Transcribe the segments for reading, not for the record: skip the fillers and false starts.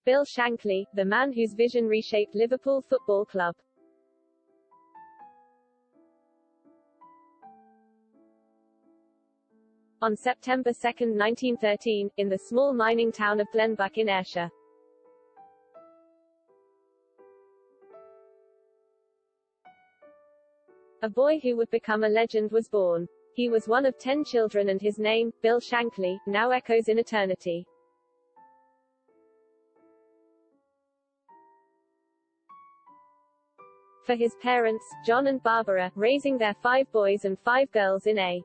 Bill Shankly, the man whose vision reshaped Liverpool Football Club. On September 2, 1913, in the small mining town of Glenbuck in Ayrshire, a boy who would become a legend was born. He was one of 10 children and his name, Bill Shankly, now echoes in eternity. For his parents, John and Barbara, raising their 5 boys and 5 girls in a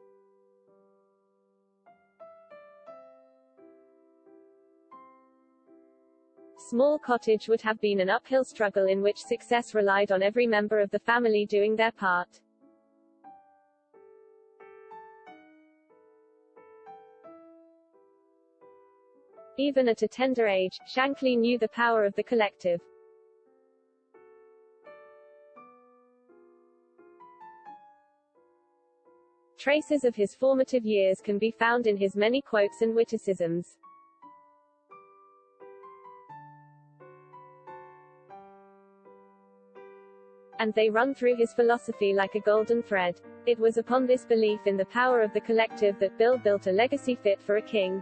small cottage would have been an uphill struggle in which success relied on every member of the family doing their part. Even at a tender age, Shankly knew the power of the collective. Traces of his formative years can be found in his many quotes and witticisms. And they run through his philosophy like a golden thread. It was upon this belief in the power of the collective that Bill built a legacy fit for a king.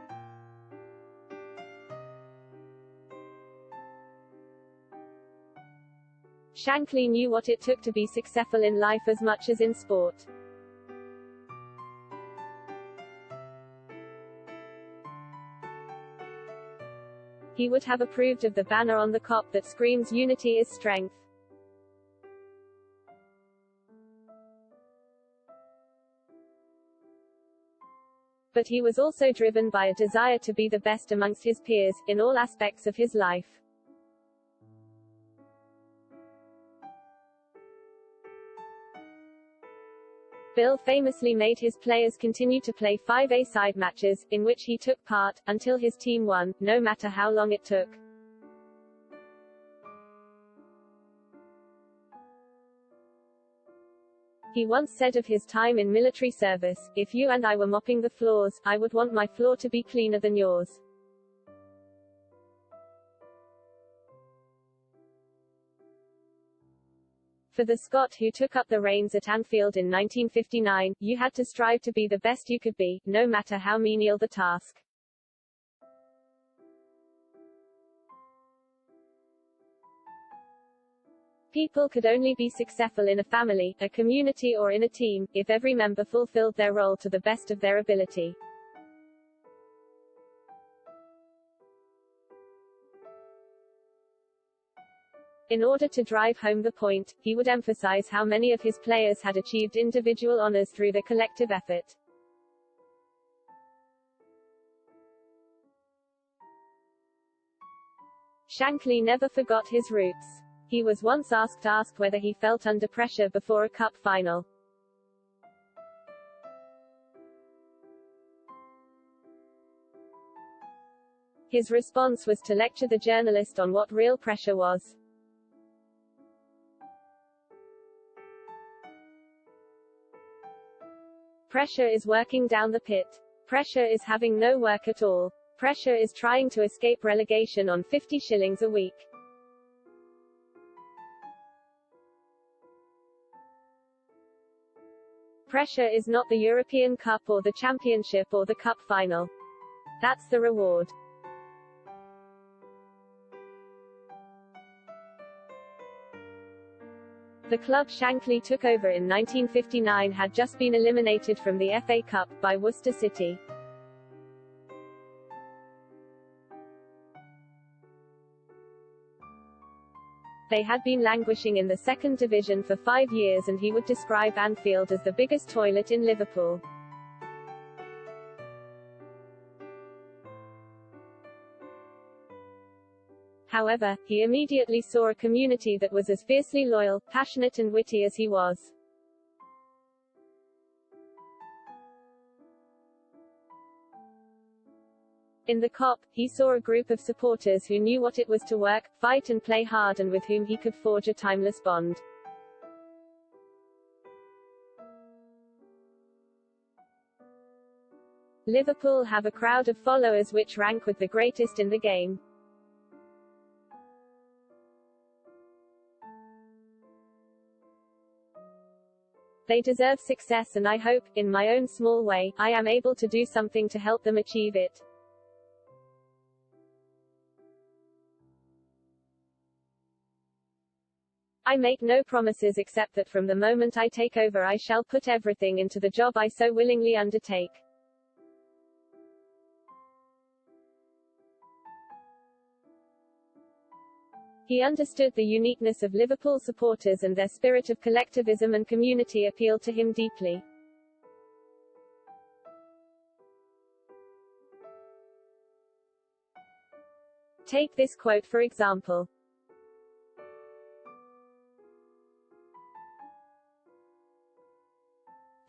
Shankly knew what it took to be successful in life as much as in sport. He would have approved of the banner on the cop that screams "Unity is strength." But he was also driven by a desire to be the best amongst his peers, in all aspects of his life. Bill famously made his players continue to play 5-a-side matches, in which he took part, until his team won, no matter how long it took. He once said of his time in military service, "If you and I were mopping the floors, I would want my floor to be cleaner than yours." For the Scot who took up the reins at Anfield in 1959, you had to strive to be the best you could be, no matter how menial the task. People could only be successful in a family, a community or in a team, if every member fulfilled their role to the best of their ability. In order to drive home the point, he would emphasize how many of his players had achieved individual honors through the collective effort. Shankly never forgot his roots. He was once asked whether he felt under pressure before a cup final. His response was to lecture the journalist on what real pressure was. Pressure is working down the pit. Pressure is having no work at all. Pressure is trying to escape relegation on 50 shillings a week. Pressure is not the European Cup or the Championship or the Cup final. That's the reward. The club Shankly took over in 1959 had just been eliminated from the FA Cup by Worcester City. They had been languishing in the second division for 5 years and he would describe Anfield as the biggest toilet in Liverpool. However, he immediately saw a community that was as fiercely loyal, passionate and witty as he was. In the Kop, he saw a group of supporters who knew what it was to work, fight and play hard and with whom he could forge a timeless bond. Liverpool have a crowd of followers which rank with the greatest in the game. They deserve success and I hope, in my own small way, I am able to do something to help them achieve it. I make no promises except that from the moment I take over I shall put everything into the job I so willingly undertake. He understood the uniqueness of Liverpool supporters and their spirit of collectivism and community appealed to him deeply. Take this quote for example.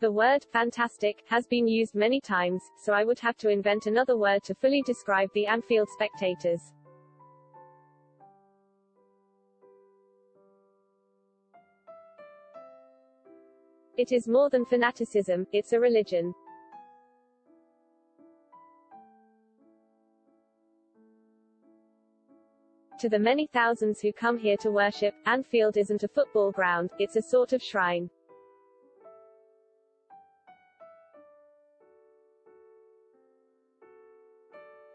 The word fantastic has been used many times, so I would have to invent another word to fully describe the Anfield spectators. It is more than fanaticism, it's a religion. To the many thousands who come here to worship, Anfield isn't a football ground, it's a sort of shrine.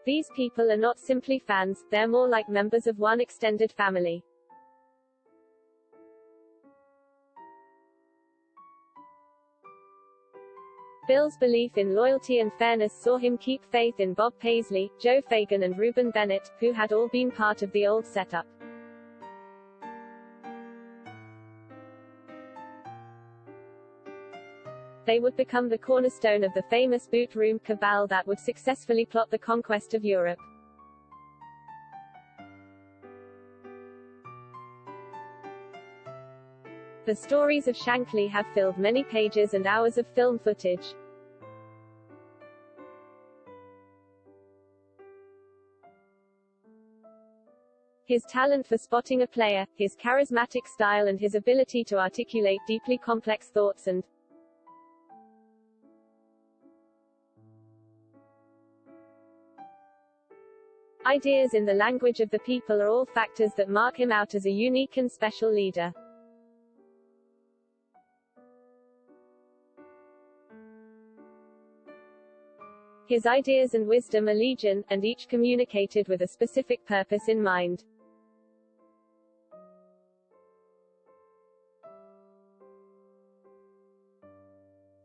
These people are not simply fans, they're more like members of one extended family. Bill's belief in loyalty and fairness saw him keep faith in Bob Paisley, Joe Fagan and Reuben Bennett, who had all been part of the old setup. They would become the cornerstone of the famous boot room cabal that would successfully plot the conquest of Europe. The stories of Shankly have filled many pages and hours of film footage. His talent for spotting a player, his charismatic style and his ability to articulate deeply complex thoughts and ideas in the language of the people are all factors that mark him out as a unique and special leader. His ideas and wisdom are legion, and each communicated with a specific purpose in mind.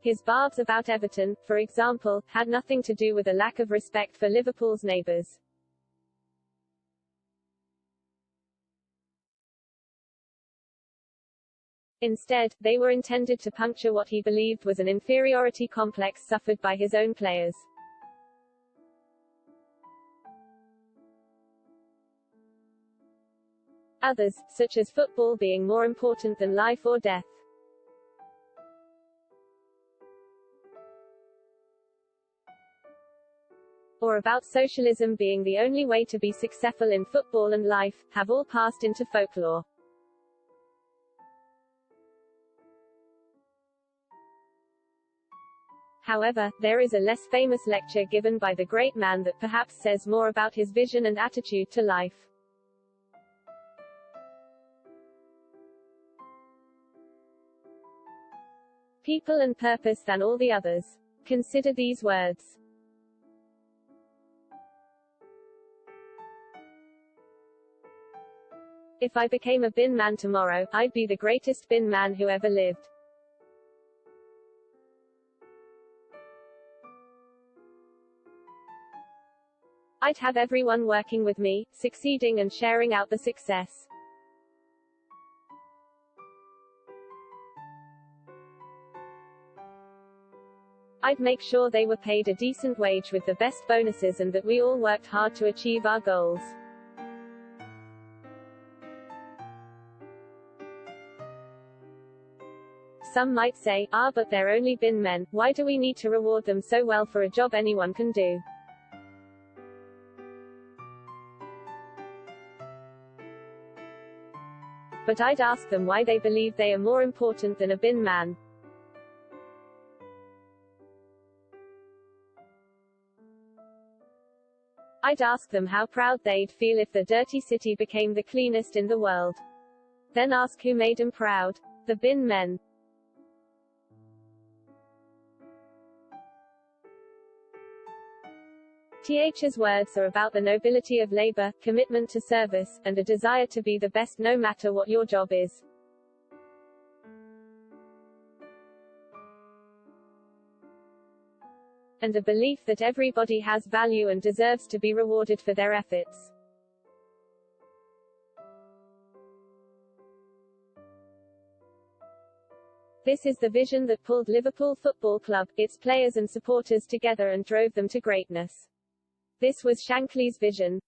His barbs about Everton, for example, had nothing to do with a lack of respect for Liverpool's neighbours. Instead, they were intended to puncture what he believed was an inferiority complex suffered by his own players. Others, such as football being more important than life or death. Or about socialism being the only way to be successful in football and life, have all passed into folklore. However, there is a less famous lecture given by the great man that perhaps says more about his vision and attitude to life. People and purpose than all the others. Consider these words. If I became a bin man tomorrow, I'd be the greatest bin man who ever lived. I'd have everyone working with me, succeeding and sharing out the success. I'd make sure they were paid a decent wage with the best bonuses and that we all worked hard to achieve our goals. Some might say, but they're only bin men, why do we need to reward them so well for a job anyone can do? But I'd ask them why they believe they are more important than a bin man. I'd ask them how proud they'd feel if the dirty city became the cleanest in the world. Then ask who made 'em proud. The bin men. TH's words are about the nobility of labor, commitment to service, and a desire to be the best no matter what your job is. And a belief that everybody has value and deserves to be rewarded for their efforts. This is the vision that pulled Liverpool Football Club, its players and supporters together and drove them to greatness. This was Shankly's vision.